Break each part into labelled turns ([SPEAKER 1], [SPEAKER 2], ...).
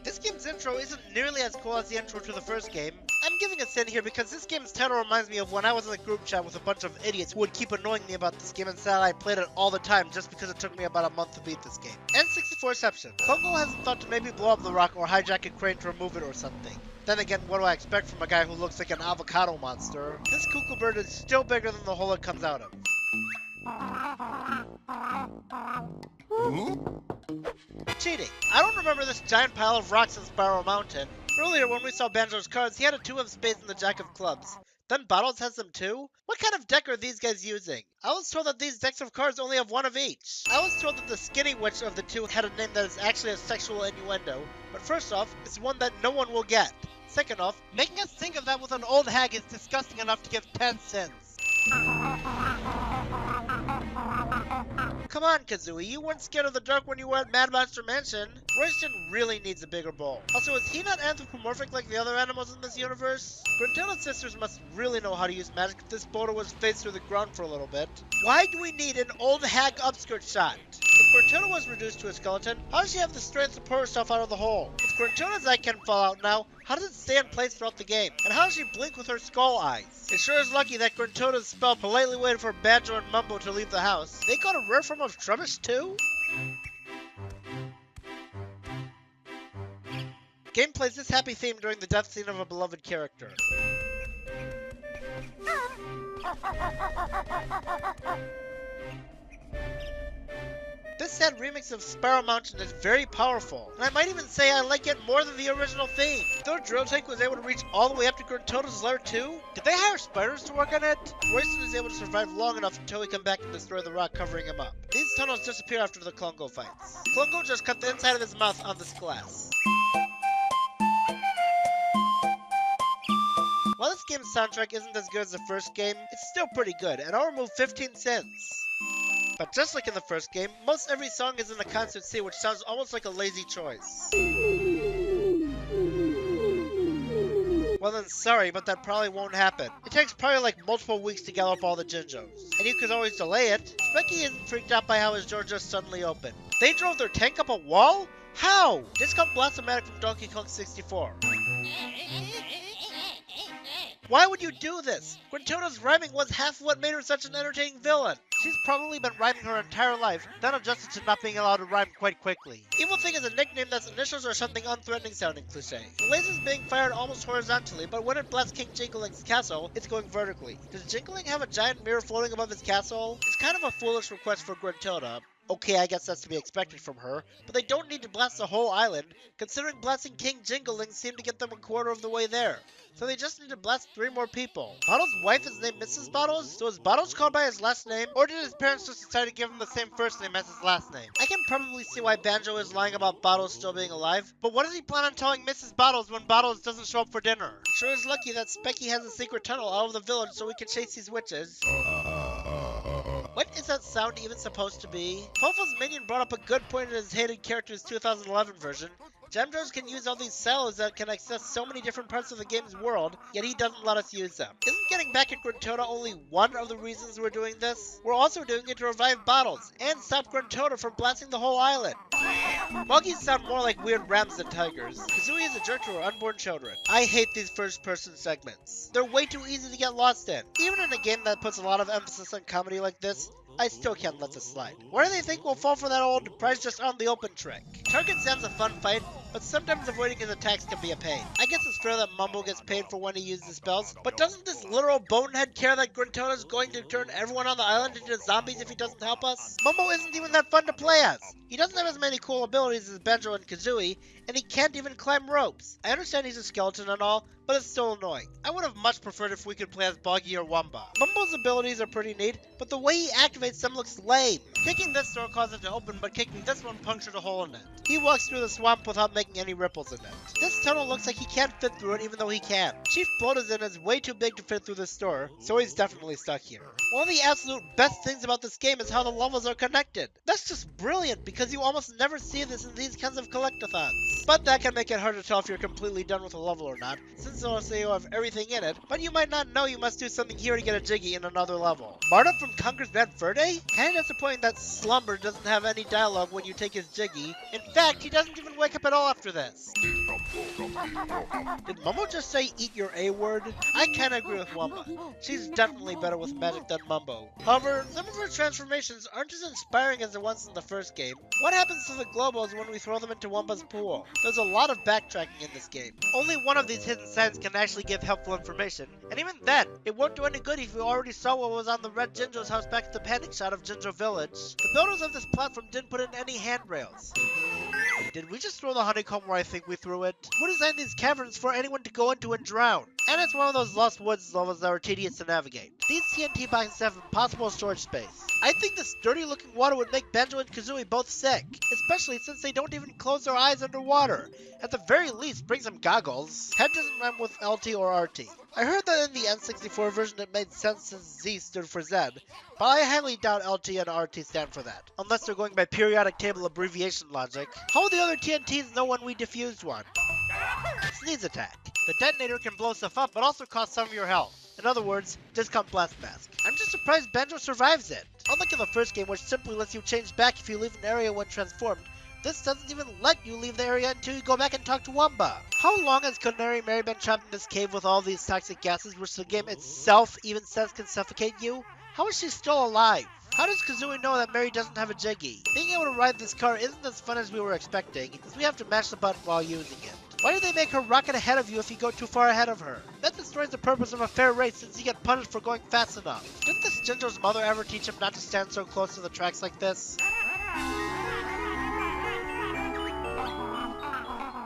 [SPEAKER 1] This game's intro isn't nearly as cool as the intro to the first game. I'm giving a sin here because this game's title reminds me of when I was in a group chat with a bunch of idiots who would keep annoying me about this game and said I played it all the time just because it took me about a month to beat this game. N64ception. Kongo hasn't thought to maybe blow up the rock or hijack a crane to remove it or something. Then again, what do I expect from a guy who looks like an avocado monster? This cuckoo bird is still bigger than the hole it comes out of. Cheating. I don't remember this giant pile of rocks in Spiral Mountain. Earlier when we saw Banjo's cards, he had a 2 of spades and the jack of clubs. Then Bottles has them too? What kind of deck are these guys using? I was told that these decks of cards only have 1 of each. I was told that the skinny witch of the 2 had a name that is actually a sexual innuendo. But first off, it's one that no one will get. Second off, making us think of that with an old hag is disgusting enough to give 10 cents. Come on, Kazooie, you weren't scared of the dark when you were at Mad Monster Mansion. Royston really needs a bigger bowl. Also, is he not anthropomorphic like the other animals in this universe? Gruntilda's sisters must really know how to use magic if this boulder was phased through the ground for a little bit. Why do we need an old hag upskirt shot? If Gruntilda was reduced to a skeleton, how does she have the strength to pull herself out of the hole? If Gruntilda's eye can fall out now, how does it stay in place throughout the game? And how does she blink with her skull eyes? It sure is lucky that Gruntilda's spell politely waited for Banjo and Mumbo to leave the house. They got a rare form of Trubbish too? Game plays this happy theme during the death scene of a beloved character. This sad remix of Spiral Mountain is very powerful, and I might even say I like it more than the original theme. Their drill tank was able to reach all the way up to Gruntilda's lair too? Did they hire spiders to work on it? Royston is able to survive long enough until we come back and destroy the rock covering him up. These tunnels disappear after the Klungo fights. Klungo just cut the inside of his mouth on this glass. While this game's soundtrack isn't as good as the first game, it's still pretty good, and I'll remove 15 cents. But just like in the first game, most every song is in the concert C, which sounds almost like a lazy choice. Well then, sorry, but that probably won't happen. It takes probably like multiple weeks to gather up all the Jinjos. And you could always delay it. Specky isn't freaked out by how his door just suddenly opened. They drove their tank up a wall? How? Discount Blastomatic from Donkey Kong 64. Why would you do this? Gruntilda's rhyming was half of what made her such an entertaining villain. She's probably been rhyming her entire life, then adjusted to not being allowed to rhyme quite quickly. Evil Thing is a nickname that's initials or something unthreatening sounding cliche. The laser's being fired almost horizontally, but when it blasts King Jingling's castle, it's going vertically. Does Jingling have a giant mirror floating above his castle? It's kind of a foolish request for Gruntilda. Okay, I guess that's to be expected from her, but they don't need to blast the whole island, considering blasting King Jingling seemed to get them a quarter of the way there. So they just need to blast 3 more people. Bottles' wife is named Mrs. Bottles, so is Bottles called by his last name, or did his parents just decide to give him the same first name as his last name? I can probably see why Banjo is lying about Bottles still being alive, but what does he plan on telling Mrs. Bottles when Bottles doesn't show up for dinner? Sure is lucky that Specky has a secret tunnel out of the village so we can chase these witches. What is that sound even supposed to be? Pofo's minion brought up a good point in his hated character's 2011 version. Gemdros can use all these cells that can access so many different parts of the game's world, yet he doesn't let us use them. Isn't getting back at Gruntilda only one of the reasons we're doing this? We're also doing it to revive Bottles, and stop Gruntilda from blasting the whole island. Muggies sound more like weird rams than tigers. Kazooie is a jerk to her unborn children. I hate these first-person segments. They're way too easy to get lost in. Even in a game that puts a lot of emphasis on comedy like this, I still can't let this slide. Why do they think we'll fall for that old prize just on the open trick? Target sounds a fun fight, but sometimes avoiding his attacks can be a pain. I guess it's fair that Mumbo gets paid for when he uses the spells, but doesn't this literal bonehead care that Gruntilda's going to turn everyone on the island into zombies if he doesn't help us? Mumbo isn't even that fun to play as. He doesn't have as many cool abilities as Banjo and Kazooie, and he can't even climb ropes. I understand he's a skeleton and all, but it's still annoying. I would have much preferred if we could play as Boggy or Wumba. Mumbo's abilities are pretty neat, but the way he activates them looks lame. Kicking this door caused it to open, but kicking this one punctured a hole in it. He walks through the swamp without making any ripples in it. This tunnel looks like he can't fit through it even though he can. Chief Bloatazin is way too big to fit through this door, so he's definitely stuck here. One of the absolute best things about this game is how the levels are connected. That's just brilliant because you almost never see this in these kinds of collectathons. but that can make it hard to tell if you're completely done with a level or not, since it'll say you have everything in it, but you might not know you must do something here to get a Jiggy in another level. Marta from Conker's Bad Fur Day? Kinda disappointing that Slumber doesn't have any dialogue when you take his Jiggy. In fact, he doesn't even wake up at all after this. Did Mumbo just say eat your A word? I kinda agree with Wumba. She's definitely better with magic than Mumbo. However, some of her transformations aren't as inspiring as the ones in the first game. What happens to the Globos when we throw them into Wumba's pool? There's a lot of backtracking in this game. Only one of these hidden signs can actually give helpful information, and even then, it won't do any good if you already saw what was on the red Jinjo's house back at the panic shot of Jinjo Village. The builders of this platform didn't put in any handrails. Did we just throw the honeycomb where I think we threw it? Who designed these caverns for anyone to go into and drown? And it's one of those Lost Woods levels that are tedious to navigate. These TNT boxes have impossible storage space. I think this dirty looking water would make Banjo and Kazooie both sick, especially since they don't even close their eyes underwater. At the very least, bring some goggles. Head doesn't rhyme with LT or RT. I heard that in the N64 version it made sense since Z stood for Zed, but I highly doubt LT and RT stand for that, unless they're going by periodic table abbreviation logic. How will the other TNTs know when we defused one? Sneeze attack. The detonator can blow stuff up, but also cost some of your health. In other words, discount blast mask. I'm just surprised Banjo survives it. Unlike in the first game, which simply lets you change back if you leave an area when transformed, this doesn't even let you leave the area until you go back and talk to Wumba. How long has Canary Mary been trapped in this cave with all these toxic gases which the game itself even says can suffocate you? How is she still alive? How does Kazooie know that Mary doesn't have a Jiggy? Being able to ride this car isn't as fun as we were expecting, as we have to mash the button while using it. Why do they make her rocket ahead of you if you go too far ahead of her? That destroys the purpose of a fair race since you get punished for going fast enough. Didn't this Jinjo's mother ever teach him not to stand so close to the tracks like this?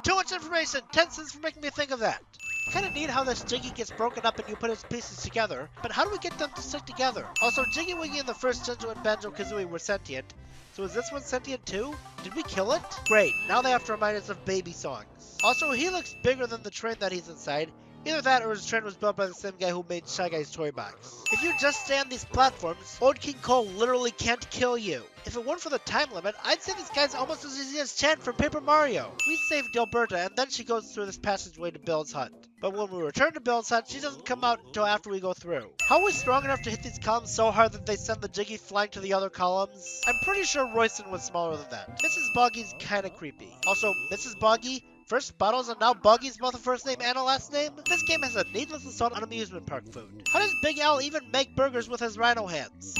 [SPEAKER 1] Too much information! 10 cents for making me think of that! Kinda neat how this Jiggy gets broken up and you put its pieces together, but how do we get them to stick together? Also, Jiggy Wiggy and the first Jinjo and Banjo Kazooie were sentient, so is this one sentient too? Did we kill it? Great, now they have to remind us of baby songs. Also, he looks bigger than the train that he's inside. Either that or his train was built by the same guy who made Shy Guy's toy box. If you just stay on these platforms, old King Cole literally can't kill you. If it weren't for the time limit, I'd say this guy's almost as easy as Chan from Paper Mario. We save Dilberta and then she goes through this passageway to Bill's hut. But when we return to Bill's hut, she doesn't come out until after we go through. How are we strong enough to hit these columns so hard that they send the Jiggy flying to the other columns? I'm pretty sure Royston was smaller than that. Mrs. Boggy's kinda creepy. Also, Mrs. Boggy, first Bottles and now Boggy's both a first name and a last name? This game has a needless assault on amusement park food. How does Big Al even make burgers with his rhino hands?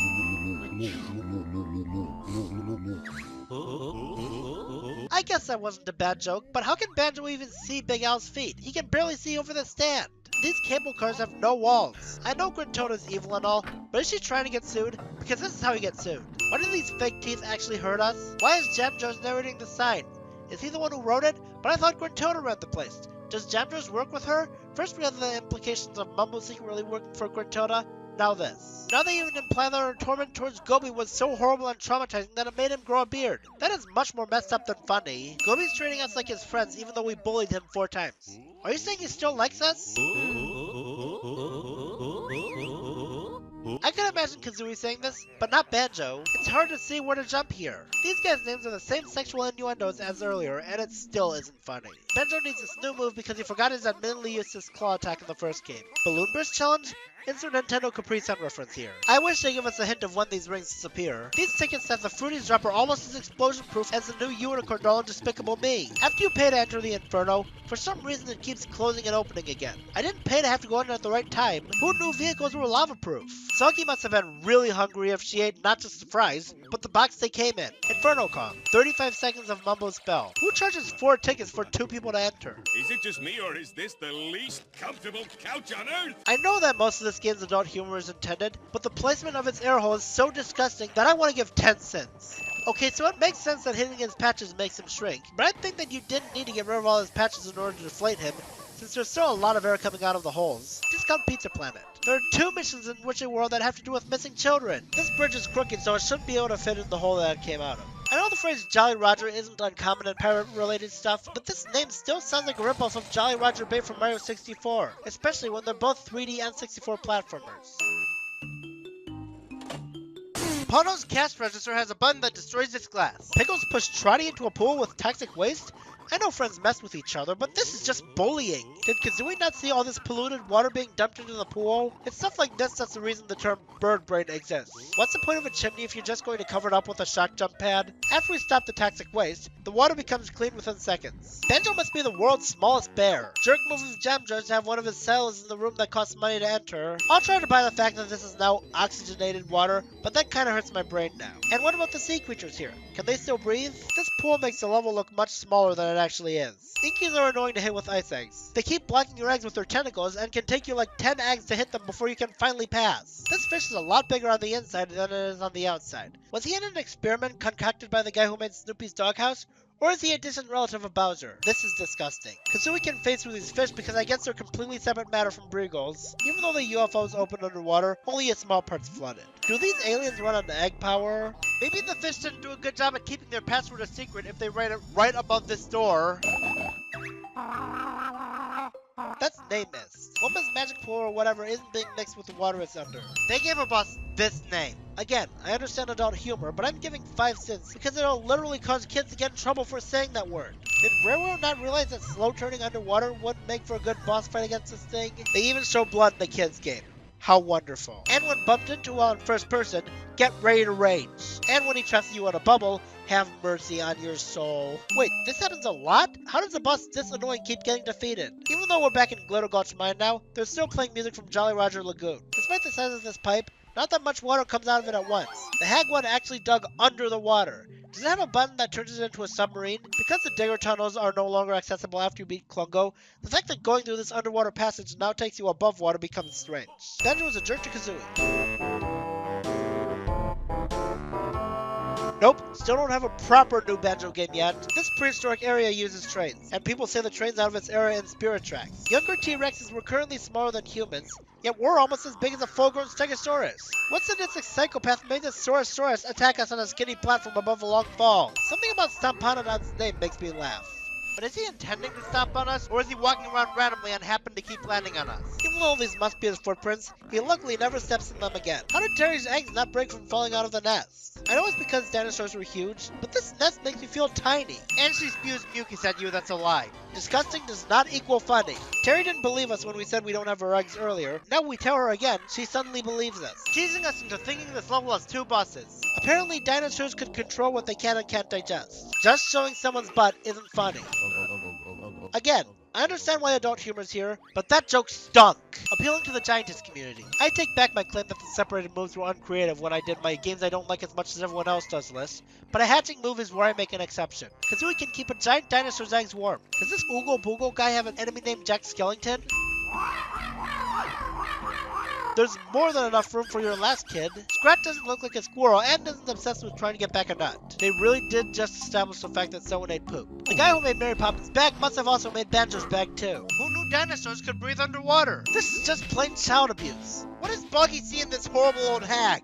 [SPEAKER 1] I guess that wasn't a bad joke, but how can Banjo even see Big Al's feet? He can barely see over the stand. These cable cars have no walls. I know Grintoda's evil and all, but is she trying to get sued? Because this is how you get sued. Why do these fake teeth actually hurt us? Why is Jamjo's narrating the sign? Is he the one who wrote it? But I thought Grintoda ran the place. Does Jamjo's work with her? First we have the implications of Mumbo secretly working for Grintoda. Now this. Now they even imply that our torment towards Gobi was so horrible and traumatizing that it made him grow a beard. That is much more messed up than funny. Gobi's treating us like his friends even though we bullied him 4 times. Are you saying he still likes us? I could imagine Kazooie saying this, but not Banjo. It's hard to see where to jump here. These guys' names are the same sexual innuendos as earlier, and it still isn't funny. Banjo needs this new move because he forgot his admittedly useless claw attack in the first game. Balloon Burst Challenge? Insert Nintendo Capri Sun reference here. I wish they give us a hint of when these rings disappear. These tickets that the Fruities drop are almost as explosion-proof as the new Unicorn doll in Despicable Me. After you pay to enter the Inferno, for some reason it keeps closing and opening again. I didn't pay to have to go in at the right time. Who knew vehicles were lava-proof? Soggy must have been really hungry if she ate not just the fries, but the box they came in. Inferno Kong. 35 seconds of Mumbo's spell. Who charges 4 tickets for 2 people to enter?
[SPEAKER 2] Is it just me, or is this the least comfortable couch on earth?
[SPEAKER 1] I know that most of this game's adult humor is intended, but the placement of its air hole is so disgusting that I want to give 10 cents. Okay, so it makes sense that hitting his patches makes him shrink, but I think that you didn't need to get rid of all his patches in order to deflate him, since there's still a lot of air coming out of the holes. Discount Pizza Planet. There are 2 missions in Witchy World that have to do with missing children. This bridge is crooked, so it shouldn't be able to fit in the hole that it came out of. I know the phrase Jolly Roger isn't uncommon in pirate-related stuff, but this name still sounds like a ripoff of Jolly Roger Bay from Mario 64, especially when they're both 3D and 64 platformers. Pono's cash register has a button that destroys its glass. Pickles push Trotty into a pool with toxic waste? I know friends mess with each other, but this is just bullying. Did Kazooie not see all this polluted water being dumped into the pool? It's stuff like this that's the reason the term bird brain exists. What's the point of a chimney if you're just going to cover it up with a shock jump pad? After we stop the toxic waste, the water becomes clean within seconds. Banjo must be the world's smallest bear. Jerk move of Jam Judge to have one of his cells in the room that costs money to enter. I'll try to buy the fact that this is now oxygenated water, but that kinda hurts my brain now. And what about the sea creatures here? Can they still breathe? This pool makes the level look much smaller than it actually is. Inkies are annoying to hit with ice eggs. They keep blocking your eggs with their tentacles and can take you like 10 eggs to hit them before you can finally pass. This fish is a lot bigger on the inside than it is on the outside. Was he in an experiment concocted by the guy who made Snoopy's doghouse? Or is he a distant relative of Bowser? This is disgusting. Kazooie can face through these fish because I guess they're completely separate matter from Breagles. Even though the UFO is open underwater, only a small part's flooded. Do these aliens run on egg power? Maybe the fish didn't do a good job at keeping their password a secret if they write it right above this door. That's name mist. Woman's magic pool or whatever isn't being mixed with the water it's under. They gave her boss this name. Again, I understand adult humor, but I'm giving 5 cents because it'll literally cause kids to get in trouble for saying that word. Did Railroad not realize that slow turning underwater wouldn't make for a good boss fight against this thing? They even show blood in the kids game. How wonderful. And when bumped into while in first person, get ready to rage. And when he traps you on a bubble, have mercy on your soul. Wait, this happens a lot? How does a boss this annoying keep getting defeated? Even though we're back in Glitter Gulch Mine now, they're still playing music from Jolly Roger Lagoon. Despite the size of this pipe, not that much water comes out of it at once. The hag one actually dug under the water. Does it have a button that turns it into a submarine? Because the digger tunnels are no longer accessible after you beat Klungo, the fact that going through this underwater passage now takes you above water becomes strange. Banjo is a jerk to Kazooie. Nope, still don't have a proper new Banjo game yet. This prehistoric area uses trains, and people say the trains out of its era in Spirit Tracks. Younger T-Rexes were currently smaller than humans, yet we're almost as big as a full-grown Stegosaurus. What sadistic psychopath made this Saurosaurus attack us on a skinny platform above a long fall? Something about Stomponodon's name makes me laugh. But is he intending to stomp on us, or is he walking around randomly and happen to keep landing on us? Even though these must be his footprints, he luckily never steps in them again. How did Terry's eggs not break from falling out of the nest? I know it's because dinosaurs were huge, but this nest makes me feel tiny. And she spews mucus at you, that's a lie. Disgusting does not equal funny. Terry didn't believe us when we said we don't have our eggs earlier. Now we tell her again, she suddenly believes us, teasing us into thinking this level has 2 bosses. Apparently dinosaurs could control what they can and can't digest. Just showing someone's butt isn't funny. Again, I understand why adult humor is here, but that joke stunk. Appealing to the giantess community. I take back my claim that the separated moves were uncreative when I did my games I don't like as much as everyone else does list, but a hatching move is where I make an exception. Kazooie can keep a giant dinosaur's eggs warm. Does this Oogle Boogle guy have an enemy named Jack Skellington? There's more than enough room for your last kid. Scrat doesn't look like a squirrel and isn't obsessed with trying to get back a nut. They really did just establish the fact that someone ate poop. The guy who made Mary Poppins' bag must have also made Banjo's bag too. Who knew dinosaurs could breathe underwater? This is just plain child abuse. What does Boggy see in this horrible old hag?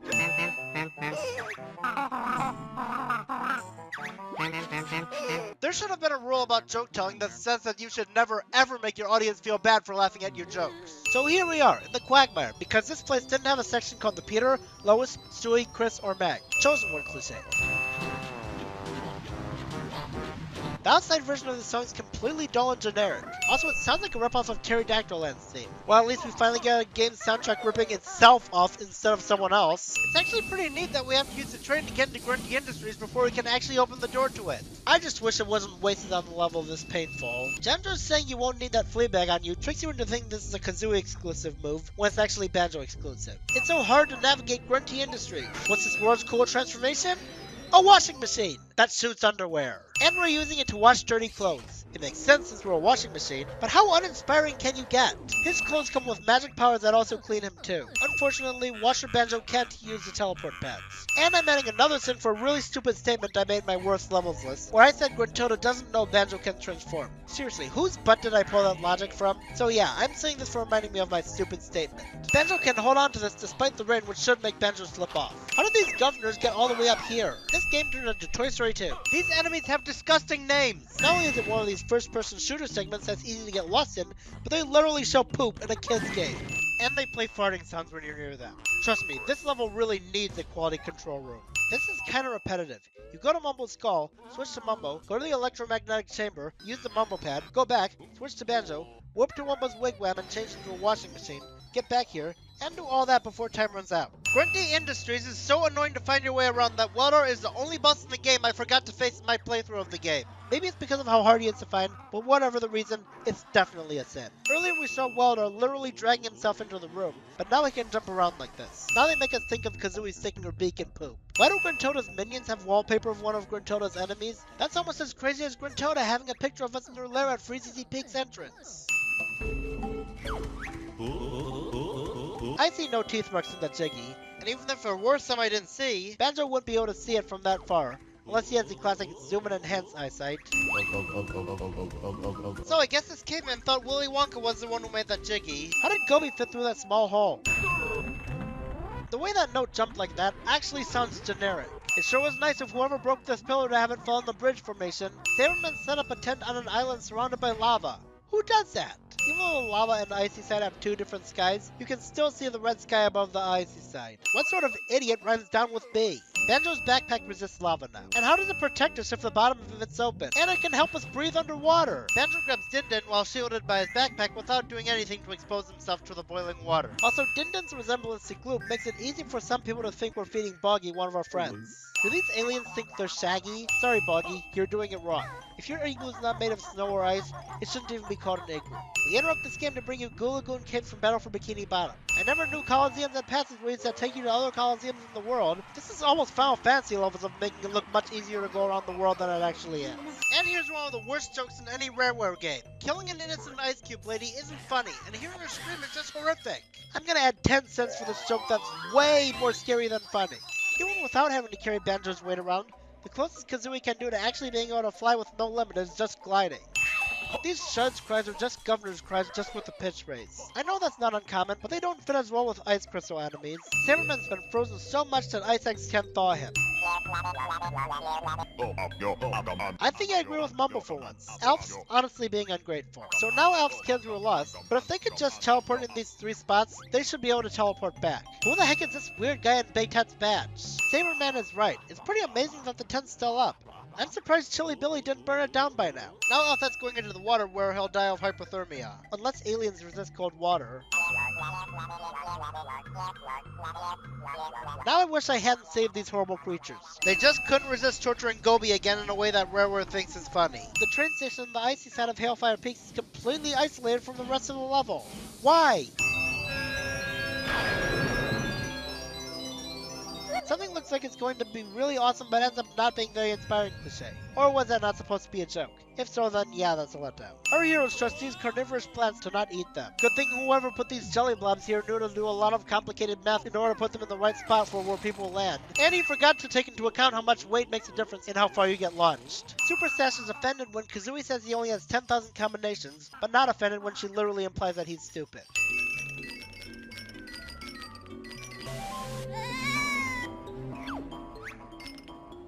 [SPEAKER 1] There should have been a rule about joke telling that says that you should never ever make your audience feel bad for laughing at your jokes. So here we are, in the Quagmire, because this place didn't have a section called the Peter, Lois, Stewie, Chris, or Meg. Chosen one cliche. The outside version of the song is completely dull and generic. Also, it sounds like a ripoff of Pterodactyl Land's theme. Well, at least we finally got a game soundtrack ripping itself off instead of someone else. It's actually pretty neat that we have to use the train to get into Grunty Industries before we can actually open the door to it. I just wish it wasn't wasted on the level this painful. Jamjo's saying you won't need that flea bag on you tricks you into thinking this is a Kazooie exclusive move, when it's actually Banjo exclusive. It's so hard to navigate Grunty Industries. What's this world's cool transformation? A washing machine that shoots underwear. And we're using it to wash dirty clothes. It makes sense since we're a washing machine, but how uninspiring can you get? His clothes come with magic powers that also clean him too. Unfortunately, Washer Banjo can't use the teleport pads. And I'm adding another sin for a really stupid statement I made in my worst levels list, where I said Gruntilda doesn't know Banjo can transform. Seriously, whose butt did I pull that logic from? So yeah, I'm saying this for reminding me of my stupid statement. Banjo can hold on to this despite the rain, which should make Banjo slip off. How did these governors get all the way up here? This game turned into Toy Story 2. These enemies have disgusting names! Not only is it one of these first-person shooter segments that's easy to get lost in, but they literally show poop in a kid's game. and they play farting sounds when you're near them. Trust me, this level really needs a quality control room. This is kinda repetitive. You go to Mumbo's skull, switch to Mumbo, go to the electromagnetic chamber, use the Mumbo pad, go back, switch to Banjo, warp to Mumbo's wigwam and change into a washing machine, get back here, and do all that before time runs out. Grunty Industries is so annoying to find your way around that Waldor is the only boss in the game I forgot to face in my playthrough of the game. Maybe it's because of how hard he is to find, but whatever the reason, it's definitely a sin. Earlier we saw Waldor literally dragging himself into the room, but now he can jump around like this. Now they make us think of Kazooie sticking her beak in poop. Why do Gruntoda's minions have wallpaper of one of Gruntoda's enemies? That's almost as crazy as Gruntoda having a picture of us in her lair at Freezy Peak's entrance. I see no teeth marks in the Jiggy, and even if there were some I didn't see, Banjo wouldn't be able to see it from that far, unless he has the classic zoom and enhance eyesight. So I guess this caveman thought Willy Wonka was the one who made that Jiggy. How did Gobi fit through that small hole? The way that note jumped like that actually sounds generic. It sure was nice of whoever broke this pillar to have it fall in the bridge formation. Saberman set up a tent on an island surrounded by lava. Who does that? Even though the lava and the icy side have two different skies, you can still see the red sky above the icy side. What sort of idiot rhymes down with B? Banjo's backpack resists lava now. And how does it protect us if the bottom of it's open? And it can help us breathe underwater. Banjo grabs Dindin while shielded by his backpack without doing anything to expose himself to the boiling water. Also, Dindin's resemblance to Gloop makes it easy for some people to think we're feeding Boggy, one of our friends. Do these aliens think they're Shaggy? Sorry Boggy, you're doing it wrong. If your igloo is not made of snow or ice, it shouldn't even be called an igloo. We interrupt this game to bring you Goo Lagoon Caves from Battle for Bikini Bottom. I never knew coliseums and passageways that take you to other coliseums in the world. This is almost Final Fantasy levels of making it look much easier to go around the world than it actually is. And here's one of the worst jokes in any Rareware game. Killing an innocent Ice Cube lady isn't funny, and hearing her scream is just horrific. I'm gonna add 10 cents for this joke that's way more scary than funny. Even without having to carry Banjo's weight around, the closest Kazooie can do to actually being able to fly with no limit is just gliding. These Shud's cries are just Governor's cries, just with the pitch raise. I know that's not uncommon, but they don't fit as well with Ice Crystal enemies. Saberman's been frozen so much that Ice Eggs can't thaw him. I think I agree with Mumbo for once. Alf's honestly being ungrateful. So now Alf's kids were lost, but if they could just teleport in these 3 spots, they should be able to teleport back. Who the heck is this weird guy in Baytet's badge? Saberman is right. It's pretty amazing that the tent's still up. I'm surprised Chili Billy didn't burn it down by now. Now Alfred's going into the water where he'll die of hypothermia. Unless aliens resist cold water. Now I wish I hadn't saved these horrible creatures. They just couldn't resist torturing Gobi again in a way that Rareware thinks is funny. The train station on the icy side of Hailfire Peaks is completely isolated from the rest of the level. Why? Something looks like it's going to be really awesome but ends up not being very inspiring cliche. Or was that not supposed to be a joke? If so, then yeah, that's a letdown. Our heroes trust these carnivorous plants to not eat them. Good thing whoever put these jelly blobs here knew to do a lot of complicated math in order to put them in the right spot for where people land. And he forgot to take into account how much weight makes a difference in how far you get launched. Super Sash is offended when Kazooie says he only has 10,000 combinations, but not offended when she literally implies that he's stupid.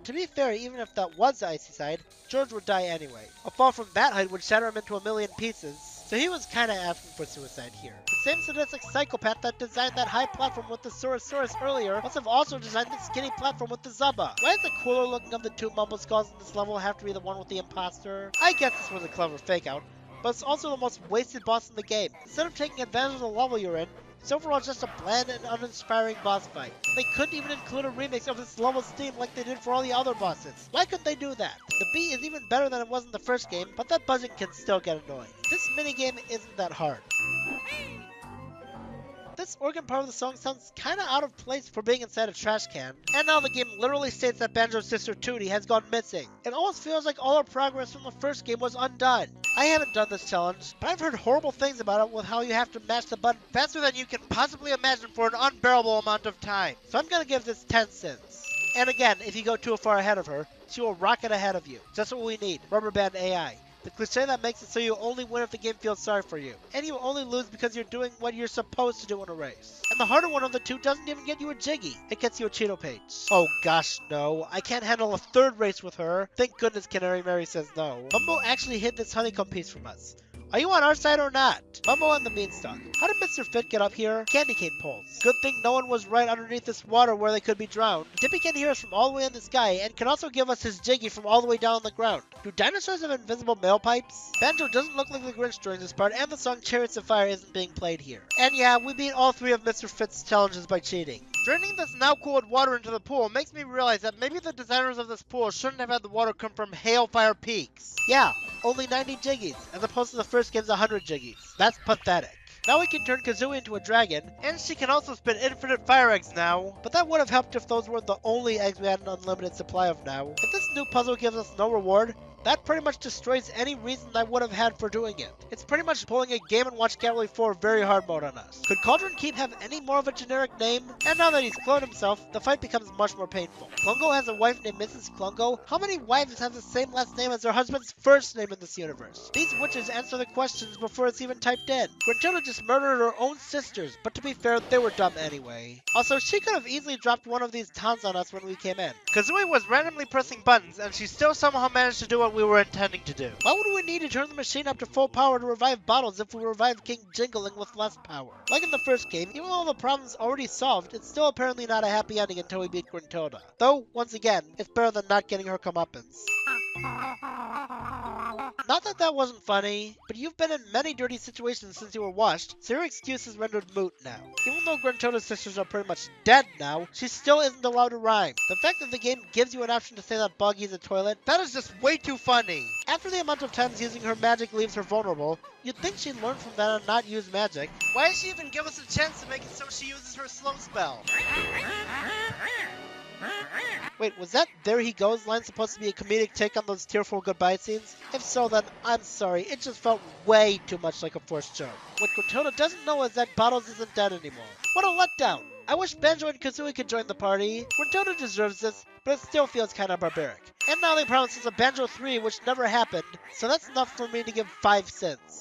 [SPEAKER 1] To be fair, even if that was the icy side, George would die anyway. A fall from that height would shatter him into a million pieces, so he was kinda asking for suicide here. The same sadistic psychopath that designed that high platform with the Saurosaurus earlier must have also designed the skinny platform with the Zubba. Why does the cooler looking of the 2 Mumbo Skulls in this level have to be the one with the imposter? I guess this was a clever fake out, but it's also the most wasted boss in the game. Instead of taking advantage of the level you're in, it's overall just a bland and uninspiring boss fight. They couldn't even include a remix of this level's theme like they did for all the other bosses. Why couldn't they do that? The beat is even better than it was in the first game, but that buzzing can still get annoying. This minigame isn't that hard. This organ part of the song sounds kinda out of place for being inside a trash can. And now the game literally states that Banjo's sister Tootie has gone missing. It almost feels like all our progress from the first game was undone. I haven't done this challenge, but I've heard horrible things about it with how you have to mash the button faster than you can possibly imagine for an unbearable amount of time. So I'm gonna give this 10 cents. And again, if you go too far ahead of her, she will rocket ahead of you. Just what we need, rubber band AI. The cliche that makes it so you only win if the game feels sorry for you. And you only lose because you're doing what you're supposed to do in a race. And the harder one of the two doesn't even get you a Jiggy. It gets you a Cheeto page. Oh gosh, no. I can't handle a 3rd race with her. Thank goodness Canary Mary says no. Mumbo actually hid this honeycomb piece from us. Are you on our side or not? Bumbo and the Beanstalk. How did Mr. Fit get up here? Candy cane poles. Good thing no one was right underneath this water where they could be drowned. Dippy can hear us from all the way in the sky and can also give us his Jiggy from all the way down on the ground. Do dinosaurs have invisible mail pipes? Banjo doesn't look like the Grinch during this part, and the song Chariots of Fire isn't being played here. And yeah, we beat all 3 of Mr. Fit's challenges by cheating. Draining this now cooled water into the pool makes me realize that maybe the designers of this pool shouldn't have had the water come from Hailfire Peaks. Yeah, only 90 Jiggies, as opposed to the first game's 100 Jiggies. That's pathetic. Now we can turn Kazooie into a dragon, and she can also spit infinite fire eggs now. But that would have helped if those weren't the only eggs we had an unlimited supply of now. If this new puzzle gives us no reward, that pretty much destroys any reason I would have had for doing it. It's pretty much pulling a Game & Watch Gallery 4 very hard mode on us. Could Cauldron Keep have any more of a generic name? And now that he's cloned himself, the fight becomes much more painful. Klungo has a wife named Mrs. Klungo. How many wives have the same last name as their husband's first name in this universe? These witches answer the questions before it's even typed in. Gruntilda just murdered her own sisters, but to be fair, they were dumb anyway. Also, she could have easily dropped one of these taunts on us when we came in. Kazooie was randomly pressing buttons, and she still somehow managed to do what we were intending to do. Why would we need to turn the machine up to full power to revive bottles if we revive King Jingling with less power? Like in the first game, even though the problem's already solved, it's still apparently not a happy ending until we beat Gruntilda. Though, once again, it's better than not getting her comeuppance. Not that that wasn't funny, but you've been in many dirty situations since you were washed, so your excuse is rendered moot now. Even though Gruntilda's sisters are pretty much dead now, she still isn't allowed to rhyme. The fact that the game gives you an option to say that Boggy's a toilet, that is just way too funny. After the amount of times using her magic leaves her vulnerable, you'd think she'd learn from that and not use magic. Why does she even give us a chance to make it so she uses her slow spell? Wait, was that "There He Goes" line supposed to be a comedic take on those tearful goodbye scenes? If so, then I'm sorry, it just felt way too much like a forced joke. What Gruntilda doesn't know is that Bottles isn't dead anymore. What a letdown! I wish Banjo and Kazooie could join the party. Gruntilda deserves this, but it still feels kinda barbaric. And now they promise us a Banjo 3, which never happened, so that's enough for me to give 5 cents.